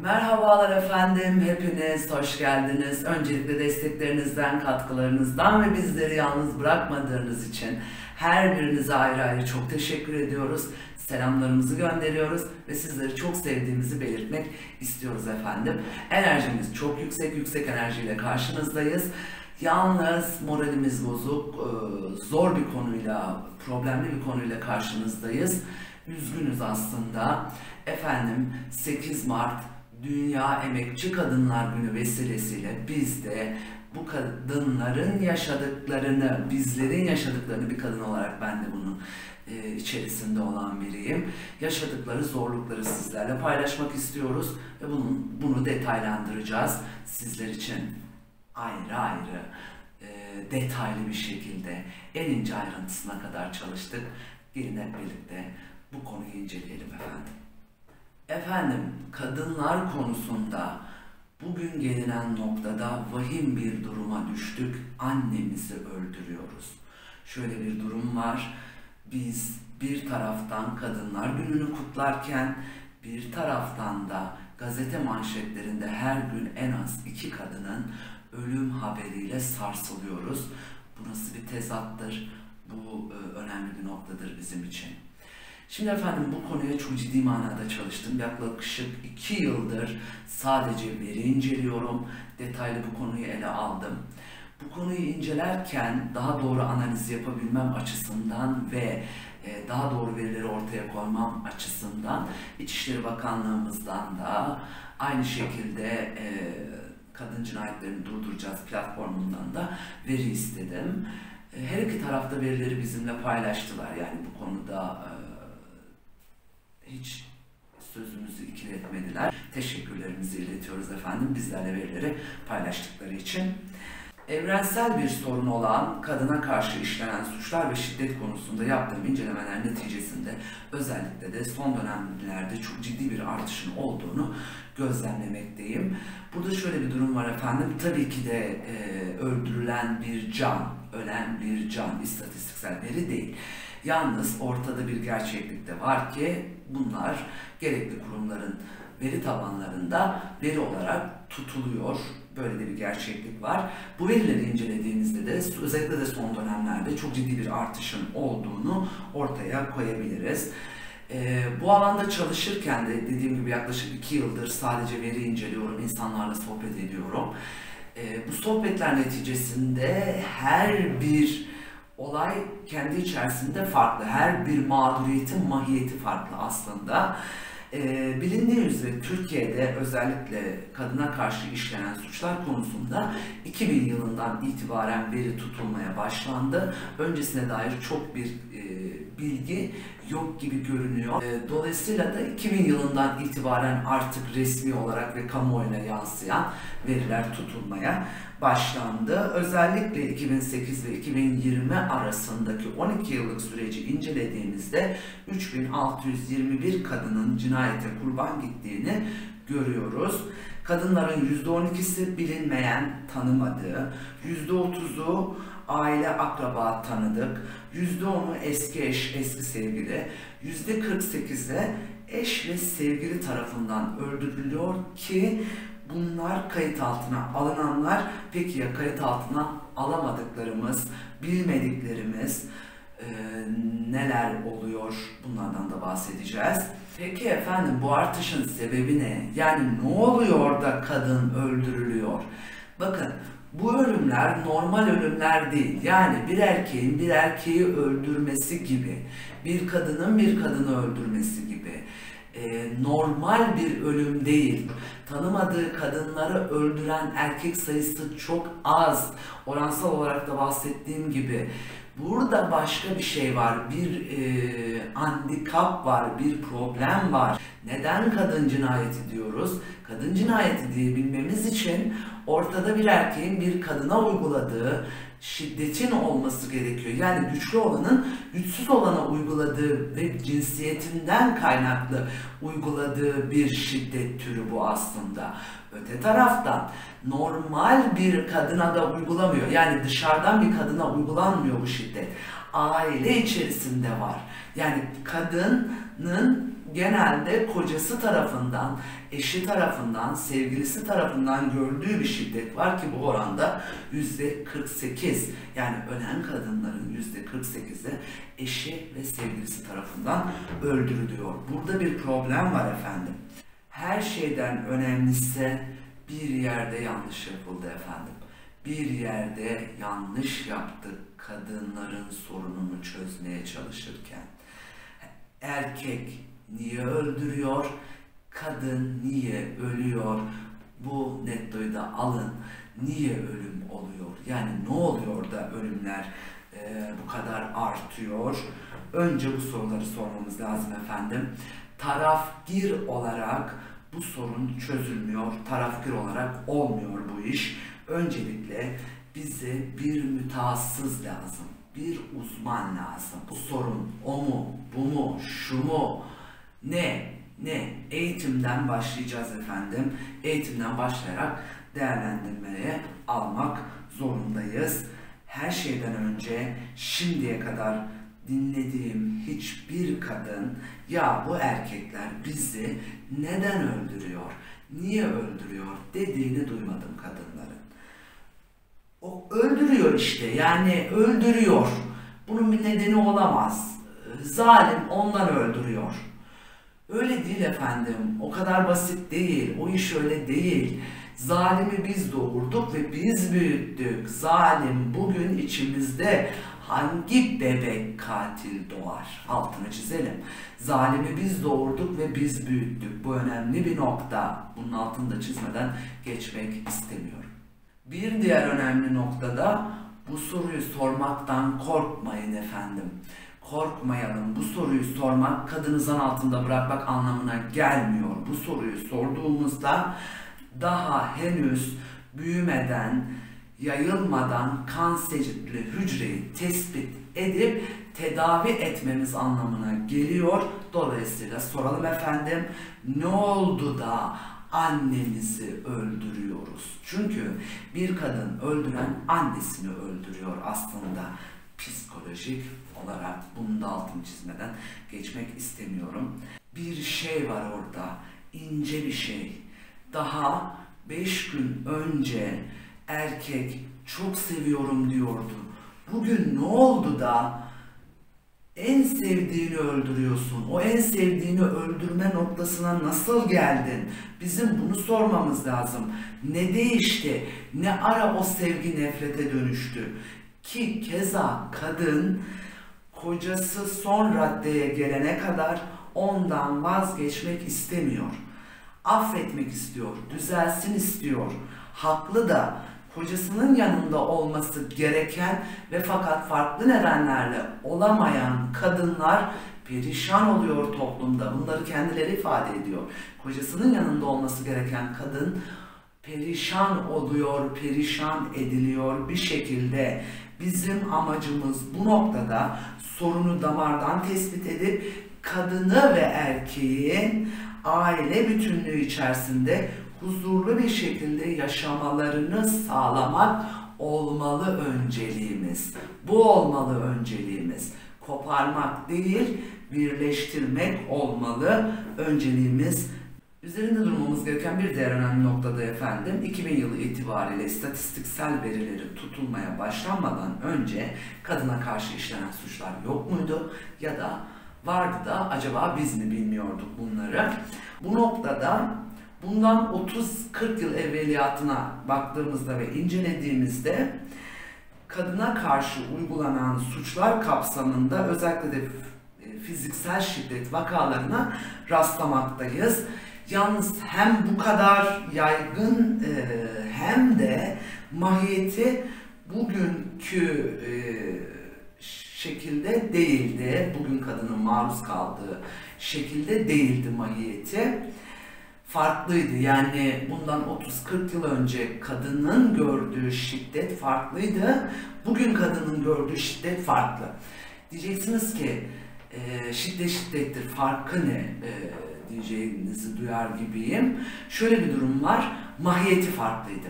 Merhabalar efendim, hepiniz hoş geldiniz. Öncelikle desteklerinizden, katkılarınızdan ve bizleri yalnız bırakmadığınız için her birinize ayrı ayrı çok teşekkür ediyoruz. Selamlarımızı gönderiyoruz ve sizleri çok sevdiğimizi belirtmek istiyoruz efendim. Enerjimiz çok yüksek enerjiyle karşınızdayız. Yalnız moralimiz bozuk, zor bir konuyla, problemli bir konuyla karşınızdayız. Üzgünüz aslında. Efendim 8 Mart Dünya Emekçi Kadınlar Günü vesilesiyle biz de bu kadınların yaşadıklarını, bizlerin yaşadıklarını bir kadın olarak ben de bunun içerisinde olan biriyim. Yaşadıkları zorlukları sizlerle paylaşmak istiyoruz ve bunu detaylandıracağız sizler için ayrı ayrı detaylı bir şekilde en ince ayrıntısına kadar çalıştık. Gelin hep birlikte bu konuyu inceleyelim efendim. Efendim, kadınlar konusunda bugün gelinen noktada vahim bir duruma düştük. Annemizi öldürüyoruz. Şöyle bir durum var. Biz bir taraftan Kadınlar Günü'nü kutlarken bir taraftan da gazete manşetlerinde her gün en az 2 kadının ölüm haberiyle sarsılıyoruz. Bu nasıl bir tezattır? Bu önemli bir noktadır bizim için. Şimdi efendim bu konuya çok ciddi manada çalıştım. Yaklaşık 2 yıldır sadece veri inceliyorum. Detaylı bu konuyu ele aldım. Bu konuyu incelerken daha doğru analiz yapabilmem açısından ve daha doğru verileri ortaya koymam açısından İçişleri Bakanlığımızdan da aynı şekilde Kadın Cinayetlerini Durduracağız platformundan da veri istedim. Her iki tarafta verileri bizimle paylaştılar. Yani bu konuda hiç sözümüzü ikiletmediler. Teşekkürlerimizi iletiyoruz efendim bizlerle verileri paylaştıkları için. Evrensel bir sorun olan kadına karşı işlenen suçlar ve şiddet konusunda yaptığım incelemeler neticesinde özellikle de son dönemlerde çok ciddi bir artışın olduğunu gözlemlemekteyim. Burada şöyle bir durum var efendim. Tabii ki de öldürülen bir can, ölen bir can istatistiksel veri değil. Yalnız ortada bir gerçeklik de var ki bunlar gerekli kurumların veri tabanlarında veri olarak tutuluyor. Böyle de bir gerçeklik var. Bu verileri incelediğimizde de özellikle de son dönemlerde çok ciddi bir artışın olduğunu ortaya koyabiliriz. Bu alanda çalışırken de dediğim gibi yaklaşık 2 yıldır sadece veri inceliyorum, insanlarla sohbet ediyorum. Bu sohbetler neticesinde her bir olay kendi içerisinde farklı. Her bir mağduriyetin mahiyeti farklı aslında. Bilindiği üzere Türkiye'de özellikle kadına karşı işlenen suçlar konusunda 2000 yılından itibaren veri tutulmaya başlandı. Öncesine dair çok bir bilgi yok gibi görünüyor. Dolayısıyla da 2000 yılından itibaren artık resmi olarak ve kamuoyuna yansıyan veriler tutulmaya başlandı. Özellikle 2008 ve 2020 arasındaki 12 yıllık süreci incelediğimizde 3621 kadının cinayete kurban gittiğini görüyoruz. Kadınların %12'si bilinmeyen, tanımadığı, %30'u aile akraba tanıdık, %10'u eski eş, eski sevgili, %48'e eş ve sevgili tarafından öldürülüyor ki bunlar kayıt altına alınanlar. Peki ya kayıt altına alamadıklarımız, bilmediklerimiz neler oluyor? Bunlardan da bahsedeceğiz. Peki efendim bu artışın sebebi ne? Yani ne oluyor da kadın öldürülüyor? Bakın bu ölümler normal ölümler değil. Yani bir erkeğin bir erkeği öldürmesi gibi, bir kadının bir kadını öldürmesi gibi normal bir ölüm değil. Tanımadığı kadınları öldüren erkek sayısı çok az. Oransal olarak da bahsettiğim gibi. Burada başka bir şey var, bir handikap var, bir problem var. Neden kadın cinayeti diyoruz? Kadın cinayeti diyebilmemiz için ortada bir erkeğin bir kadına uyguladığı şiddetin olması gerekiyor. Yani güçlü olanın güçsüz olana uyguladığı ve cinsiyetinden kaynaklı uyguladığı bir şiddet türü bu aslında. Öte taraftan normal bir kadına da uygulamıyor. Yani dışarıdan bir kadına uygulanmıyor bu şiddet. Aile içerisinde var. Yani kadının genelde kocası tarafından, eşi tarafından, sevgilisi tarafından gördüğü bir şiddet var ki bu oranda %48. Yani ölen kadınların %48'i eşi ve sevgilisi tarafından öldürülüyor. Burada bir problem var efendim. Her şeyden önemlisi bir yerde yanlış yapıldı efendim. Bir yerde yanlış yaptık kadınların sorununu çözmeye çalışırken. Erkek niye öldürüyor? Kadın niye ölüyor? Bu nettoyu da alın. Niye ölüm oluyor? Yani ne oluyor da ölümler bu kadar artıyor? Önce bu soruları sormamız lazım efendim. Tarafgir olarak bu sorun çözülmüyor. Tarafgir olarak olmuyor bu iş. Öncelikle bize bir mütehassıs lazım. Bir uzman lazım. Bu sorun o mu, bu mu, şu mu, ne? Eğitimden başlayacağız efendim. Eğitimden başlayarak değerlendirmeye almak zorundayız. Her şeyden önce şimdiye kadar dinlediğim hiçbir kadın ya bu erkekler bizi neden öldürüyor, niye öldürüyor dediğini duymadım kadınların. O öldürüyor işte, yani öldürüyor. Bunun bir nedeni olamaz. Zalim ondan öldürüyor. Öyle değil efendim. O kadar basit değil. O iş öyle değil. Zalimi biz doğurduk ve biz büyüttük. Zalim bugün içimizde hangi bebek katil doğar? Altını çizelim. Zalimi biz doğurduk ve biz büyüttük. Bu önemli bir nokta. Bunun altını da çizmeden geçmek istemiyorum. Bir diğer önemli noktada bu soruyu sormaktan korkmayın efendim. Korkmayalım. Bu soruyu sormak kadını zan altında bırakmak anlamına gelmiyor. Bu soruyu sorduğumuzda daha henüz büyümeden, yayılmadan kanserli hücreyi tespit edip tedavi etmemiz anlamına geliyor. Dolayısıyla soralım efendim, ne oldu da annemizi öldürüyoruz? Çünkü bir kadın öldüren annesini öldürüyor aslında. Psikolojik olarak bunun da altını çizmeden geçmek istemiyorum. Bir şey var orada, ince bir şey. Daha 5 gün önce erkek çok seviyorum diyordu. Bugün ne oldu da en sevdiğini öldürüyorsun? O en sevdiğini öldürme noktasına nasıl geldin? Bizim bunu sormamız lazım. Ne değişti? Ne ara o sevgi nefrete dönüştü? Ki keza kadın kocası son raddeye gelene kadar ondan vazgeçmek istemiyor. Affetmek istiyor, düzelsin istiyor. Haklı da, kocasının yanında olması gereken ve fakat farklı nedenlerle olamayan kadınlar perişan oluyor toplumda. Bunları kendileri ifade ediyor. Kocasının yanında olması gereken kadın perişan oluyor, perişan ediliyor bir şekilde. Bizim amacımız bu noktada sorunu damardan tespit edip kadını ve erkeğin aile bütünlüğü içerisinde huzurlu bir şekilde yaşamalarını sağlamak olmalı önceliğimiz. Bu olmalı önceliğimiz. Koparmak değil, birleştirmek olmalı önceliğimiz. Üzerinde durmamız gereken bir diğer önemli noktada efendim, 2000 yılı itibariyle istatistiksel verileri tutulmaya başlanmadan önce kadına karşı işlenen suçlar yok muydu? Ya da vardı da acaba biz mi bilmiyorduk bunları? Bu noktada bundan 30-40 yıl evveliyatına baktığımızda ve incelediğimizde kadına karşı uygulanan suçlar kapsamında özellikle de fiziksel şiddet vakalarına rastlamaktayız. Yalnız hem bu kadar yaygın hem de mahiyeti bugünkü şekilde değildi. Bugün kadının maruz kaldığı şekilde değildi mahiyeti. Farklıydı. Yani bundan 30-40 yıl önce kadının gördüğü şiddet farklıydı. Bugün kadının gördüğü şiddet farklı. Diyeceksiniz ki şiddet şiddettir, farkı ne diyeceğinizi duyar gibiyim. Şöyle bir durum var, mahiyeti farklıydı.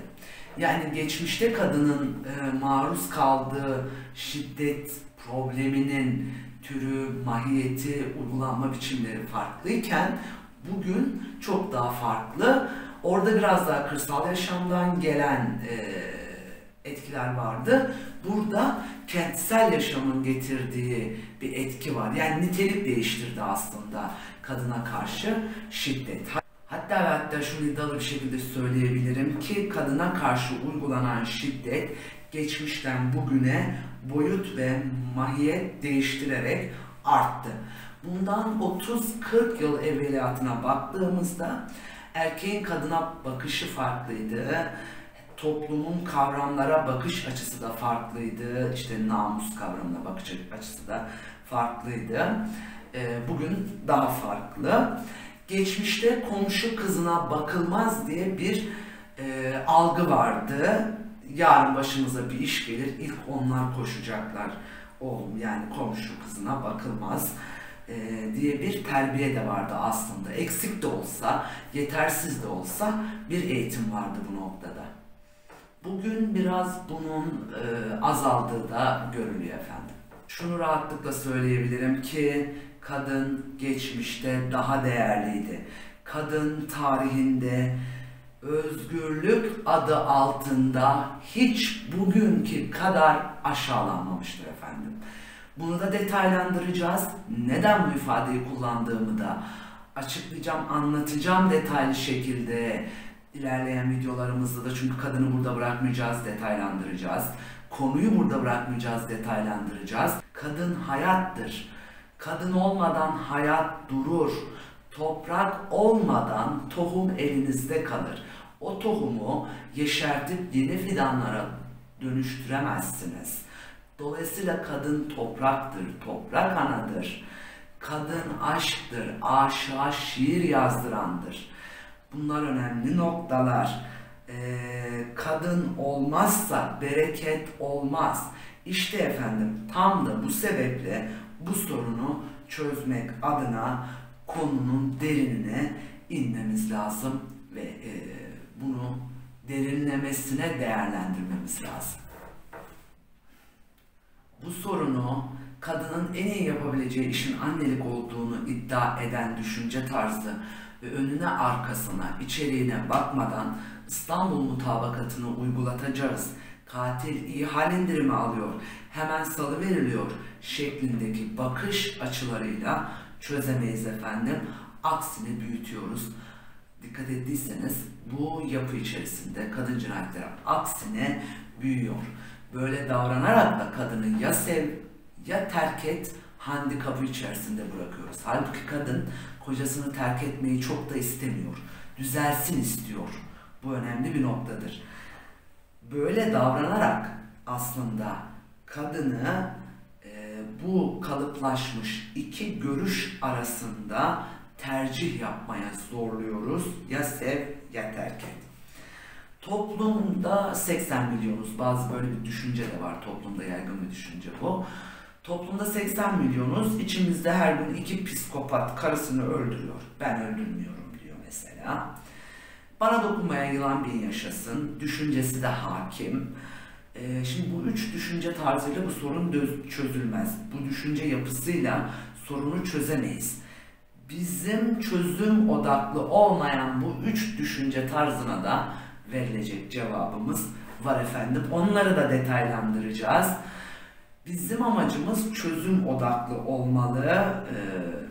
Yani geçmişte kadının maruz kaldığı şiddet probleminin türü, mahiyeti, uygulanma biçimleri farklıyken bugün çok daha farklı. Orada biraz daha kırsal yaşamdan gelen etkiler vardı. Burada kentsel yaşamın getirdiği bir etki var. Yani nitelik değiştirdi aslında kadına karşı şiddet. Hatta ve hatta şunu iddialı bir şekilde söyleyebilirim ki kadına karşı uygulanan şiddet geçmişten bugüne boyut ve mahiyet değiştirerek arttı. Bundan 30-40 yıl evveliyatına baktığımızda erkeğin kadına bakışı farklıydı. Toplumun kavramlara bakış açısı da farklıydı. İşte namus kavramına bakış açısı da farklıydı. Bugün daha farklı. Geçmişte komşu kızına bakılmaz diye bir algı vardı. Yarın başımıza bir iş gelir, ilk onlar koşacaklar. Oğlum yani komşu kızına bakılmaz diye bir terbiye de vardı aslında. Eksik de olsa, yetersiz de olsa bir eğitim vardı bu noktada. Bugün biraz bunun azaldığı da görülüyor efendim. Şunu rahatlıkla söyleyebilirim ki kadın geçmişte daha değerliydi. Kadın tarihinde özgürlük adı altında hiç bugünkü kadar aşağılanmamıştır efendim. Bunu da detaylandıracağız. Neden bu ifadeyi kullandığımı da açıklayacağım, anlatacağım detaylı şekilde ilerleyen videolarımızda da, çünkü kadını burada bırakmayacağız, detaylandıracağız. Konuyu burada bırakmayacağız, detaylandıracağız. Kadın hayattır. Kadın olmadan hayat durur. Toprak olmadan tohum elinizde kalır. O tohumu yeşertip yeni fidanlara dönüştüremezsiniz. Dolayısıyla kadın topraktır, toprak anadır. Kadın aşktır, aşığa şiir yazdırandır. Bunlar önemli noktalar. Kadın olmazsa bereket olmaz. İşte efendim tam da bu sebeple bu sorunu çözmek adına konunun derinine inmemiz lazım ve bunu derinlemesine değerlendirmemiz lazım. Bu sorunu kadının en iyi yapabileceği işin annelik olduğunu iddia eden düşünce tarzı ve önüne arkasına, içeriğine bakmadan İstanbul Mutabakatı'nı uygulatacağız, katil iyi hal indirimi alıyor, hemen salıveriliyor şeklindeki bakış açılarıyla çözemeyiz efendim. Aksini büyütüyoruz. Dikkat ettiyseniz bu yapı içerisinde kadın cinayetleri aksine büyüyor. Böyle davranarak da kadını ya sev ya terk et handikapı içerisinde bırakıyoruz. Halbuki kadın kocasını terk etmeyi çok da istemiyor. Düzelsin istiyor. Bu önemli bir noktadır. Böyle davranarak aslında kadını bu kalıplaşmış iki görüş arasında tercih yapmaya zorluyoruz. Ya sev ya terk et. Toplumda 80 milyonuz. Bazı böyle bir düşünce de var. Toplumda yaygın bir düşünce bu. Toplumda 80 milyonuz. İçimizde her gün iki psikopat karısını öldürüyor. Ben öldürmüyorum diyor mesela. Bana dokunmayan yılan bin yaşasın. Düşüncesi de hakim. Şimdi bu üç düşünce tarzıyla bu sorun çözülmez. Bu düşünce yapısıyla sorunu çözemeyiz. Bizim çözüm odaklı olmayan bu üç düşünce tarzına da verilecek cevabımız var efendim. Onları da detaylandıracağız. Bizim amacımız çözüm odaklı olmalı.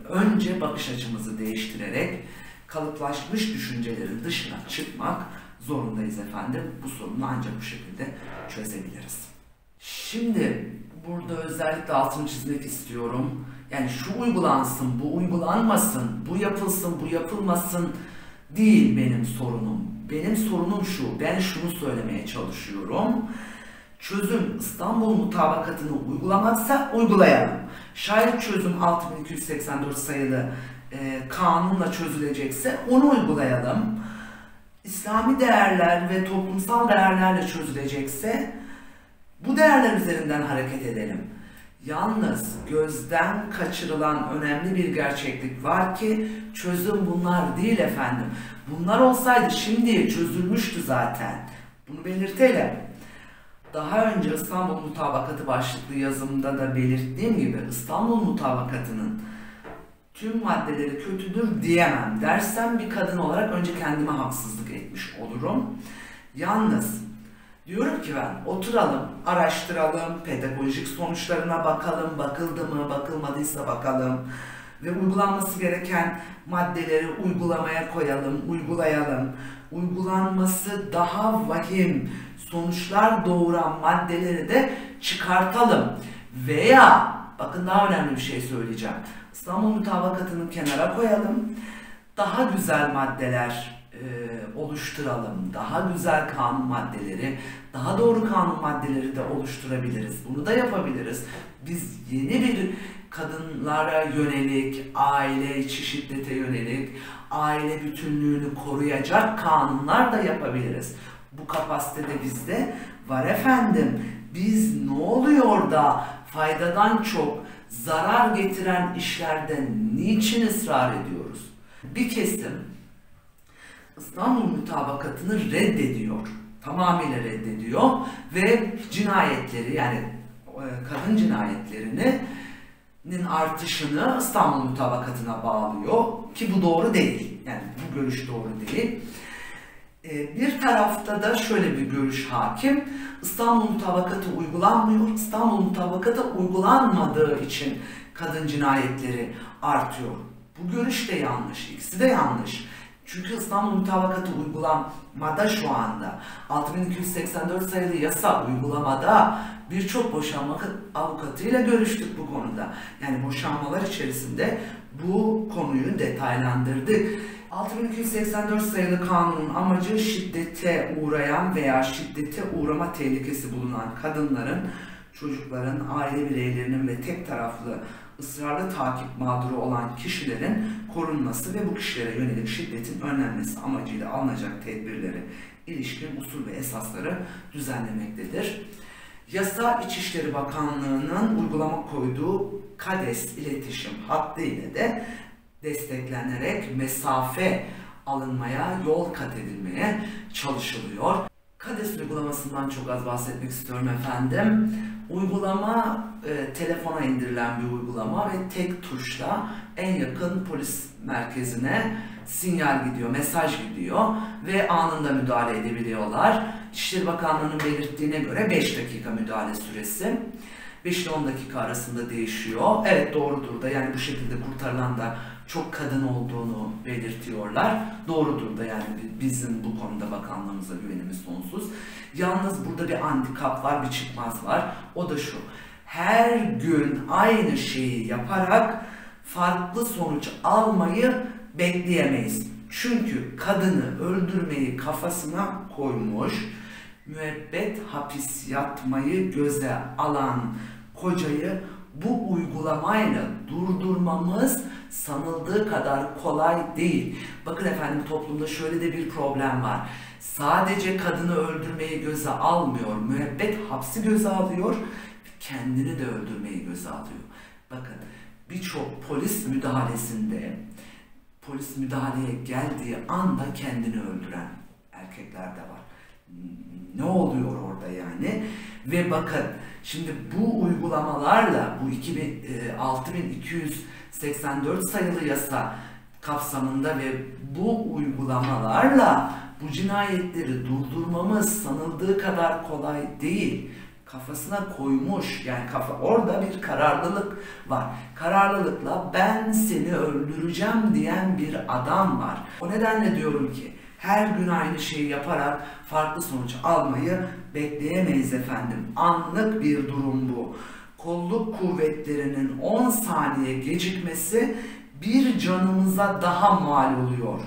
Önce bakış açımızı değiştirerek kalıplaşmış düşüncelerin dışına çıkmak zorundayız efendim. Bu sorunu ancak bu şekilde çözebiliriz. Şimdi burada özellikle altını çizmek istiyorum. Yani şu uygulansın, bu uygulanmasın, bu yapılsın, bu yapılmasın değil benim sorunum. Benim sorunum şu, ben şunu söylemeye çalışıyorum. Çözüm İstanbul Mutabakatı'nı uygulamaksa uygulayalım. Şayet çözüm 6284 sayılı kanunla çözülecekse onu uygulayalım. İslami değerler ve toplumsal değerlerle çözülecekse bu değerler üzerinden hareket edelim. Yalnız gözden kaçırılan önemli bir gerçeklik var ki çözüm bunlar değil efendim. Bunlar olsaydı şimdi çözülmüştü zaten. Bunu belirtelim. Daha önce İstanbul Mutabakatı başlıklı yazımda da belirttiğim gibi İstanbul Mutabakatı'nın tüm maddeleri kötüdür diyemem. Dersem bir kadın olarak önce kendime haksızlık etmiş olurum. Yalnız diyorum ki ben oturalım, araştıralım, pedagojik sonuçlarına bakalım, bakıldı mı, bakılmadıysa bakalım ve uygulanması gereken maddeleri uygulamaya koyalım, uygulayalım. Uygulanması daha vahim sonuçlar doğuran maddeleri de çıkartalım. Veya, bakın daha önemli bir şey söyleyeceğim. İstanbul Mutabakatı'nı kenara koyalım, daha güzel maddeler oluşturalım. Daha güzel kanun maddeleri, daha doğru kanun maddeleri de oluşturabiliriz. Bunu da yapabiliriz. Biz yeni bir kadınlara yönelik, aile içi şiddete yönelik, aile bütünlüğünü koruyacak kanunlar da yapabiliriz. Bu kapasitede bizde var efendim. Biz ne oluyor da faydadan çok zarar getiren işlerde niçin ısrar ediyoruz? Bir kesim İstanbul Mutabakatı'nı reddediyor. Tamamıyla reddediyor ve cinayetleri, yani kadın cinayetlerinin artışını İstanbul Mutabakatı'na bağlıyor ki bu doğru değil. Yani bu görüş doğru değil. Bir tarafta da şöyle bir görüş hakim. İstanbul Mutabakatı uygulanmıyor. İstanbul Mutabakatı uygulanmadığı için kadın cinayetleri artıyor. Bu görüş de yanlış. İkisi de yanlış. Çünkü İstanbul Mutabakatı uygulamada şu anda 6284 sayılı yasa uygulamada birçok boşanma avukatıyla görüştük bu konuda. Yani boşanmalar içerisinde bu konuyu detaylandırdık. 6284 sayılı kanunun amacı şiddete uğrayan veya şiddete uğrama tehlikesi bulunan kadınların, çocukların, aile bireylerinin ve tek taraflı ısrarlı takip mağduru olan kişilerin korunması ve bu kişilere yönelik şiddetin önlenmesi amacıyla alınacak tedbirleri, ilişkin usul ve esasları düzenlemektedir. Yasa İçişleri Bakanlığı'nın uygulama koyduğu KADES iletişim hattı ile de desteklenerek mesafe alınmaya, yol kat edilmeye çalışılıyor. KADES uygulamasından çok az bahsetmek istiyorum efendim. Uygulama telefona indirilen bir uygulama ve tek tuşla en yakın polis merkezine sinyal gidiyor, mesaj gidiyor ve anında müdahale edebiliyorlar. İçişleri Bakanlığı'nın belirttiğine göre 5 dakika müdahale süresi. 5 ile 10 dakika arasında değişiyor. Evet, doğrudur da, yani bu şekilde kurtarılan da çok kadın olduğunu belirtiyorlar. Doğrudur da, yani bizim bu konuda bakanlığımıza güvenimiz sonsuz. Yalnız burada bir handikap var, bir çıkmaz var. O da şu: her gün aynı şeyi yaparak farklı sonuç almayı bekleyemeyiz. Çünkü kadını öldürmeyi kafasına koymuş, müebbet hapis yatmayı göze alan kocayı bu uygulamayla durdurmamız sanıldığı kadar kolay değil. Bakın efendim, toplumda şöyle de bir problem var. Sadece kadını öldürmeyi göze almıyor, müebbet hapsi göze alıyor, kendini de öldürmeyi göze alıyor. Bakın, birçok polis müdahaleye geldiği anda kendini öldüren erkekler de var. Ne oluyor orada yani? Ve bakın, şimdi bu uygulamalarla, bu 6284 sayılı yasa kapsamında ve bu uygulamalarla bu cinayetleri durdurmamız sanıldığı kadar kolay değil. Kafasına koymuş, yani orada bir kararlılık var. Kararlılıkla ben seni öldüreceğim diyen bir adam var. O nedenle diyorum ki her gün aynı şeyi yaparak farklı sonuç almayı bekleyemeyiz efendim. Anlık bir durum bu. Kolluk kuvvetlerinin 10 saniye gecikmesi bir canımıza daha mal oluyor.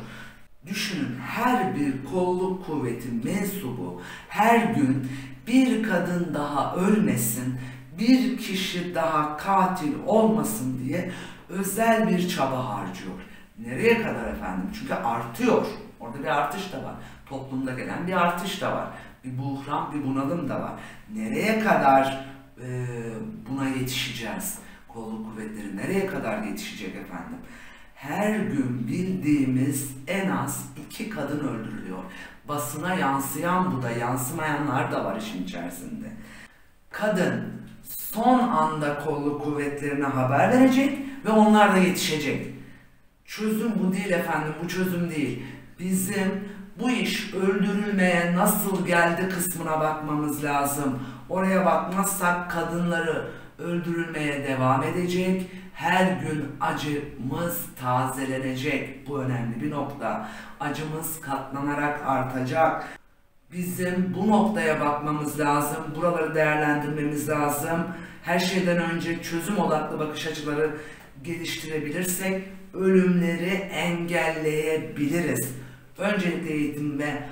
Düşünün, her bir kolluk kuvveti mensubu her gün bir kadın daha ölmesin, bir kişi daha katil olmasın diye özel bir çaba harcıyor. Nereye kadar efendim? Çünkü artıyor. Orada bir artış da var. Toplumda gelen bir artış da var. Bir buhran, bir bunalım da var. Nereye kadar buna yetişeceğiz? Kolluk kuvvetleri nereye kadar yetişecek efendim? her gün bildiğimiz en az 2 kadın öldürülüyor. Basına yansıyan bu da, yansımayanlar da var işin içerisinde. Kadın son anda kolluk kuvvetlerine haber verecek ve onlar da yetişecek. Çözüm bu değil efendim, bu çözüm değil. Bizim bu iş öldürülmeye nasıl geldi kısmına bakmamız lazım. Oraya bakmazsak kadınları öldürülmeye devam edecek. Her gün acımız tazelenecek. Bu önemli bir nokta. Acımız katlanarak artacak. Bizim bu noktaya bakmamız lazım. Buraları değerlendirmemiz lazım. Her şeyden önce çözüm odaklı bakış açıları geliştirebilirsek ölümleri engelleyebiliriz. Öncelikle eğitim ve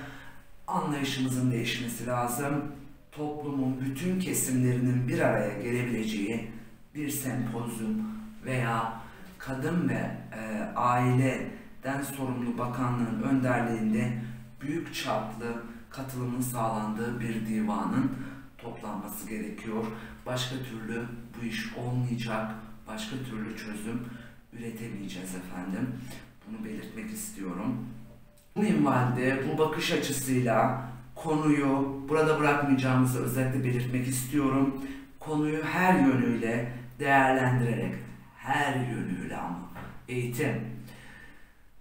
anlayışımızın değişmesi lazım. Toplumun bütün kesimlerinin bir araya gelebileceği bir sempozyum veya kadın ve aileden sorumlu bakanlığın önderliğinde büyük çaplı katılımın sağlandığı bir divanın toplanması gerekiyor. Başka türlü bu iş olmayacak, başka türlü çözüm üretemeyeceğiz efendim. Bunu belirtmek istiyorum. Bu minvalde, bu bakış açısıyla konuyu burada bırakmayacağımızı özellikle belirtmek istiyorum. Konuyu her yönüyle değerlendirerek, her yönüyle ama eğitim,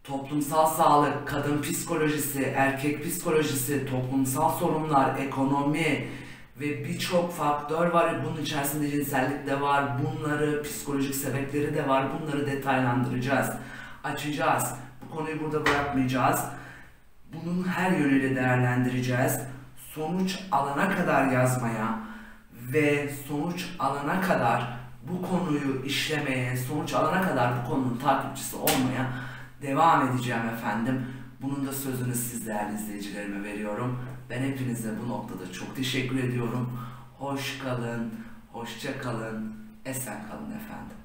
toplumsal sağlık, kadın psikolojisi, erkek psikolojisi, toplumsal sorunlar, ekonomi ve birçok faktör var. Bunun içerisinde cinsellik de var, bunları, psikolojik sebepleri de var. Bunları detaylandıracağız, açacağız. Bu konuyu burada bırakmayacağız. Bunun her yönüyle değerlendireceğiz. Sonuç alana kadar yazmaya ve sonuç alana kadar bu konuyu işlemeye, sonuç alana kadar bu konunun takipçisi olmaya devam edeceğim efendim. Bunun da sözünü siz değerli izleyicilerime veriyorum. Ben hepinize bu noktada çok teşekkür ediyorum. Hoş kalın, hoşça kalın, esen kalın efendim.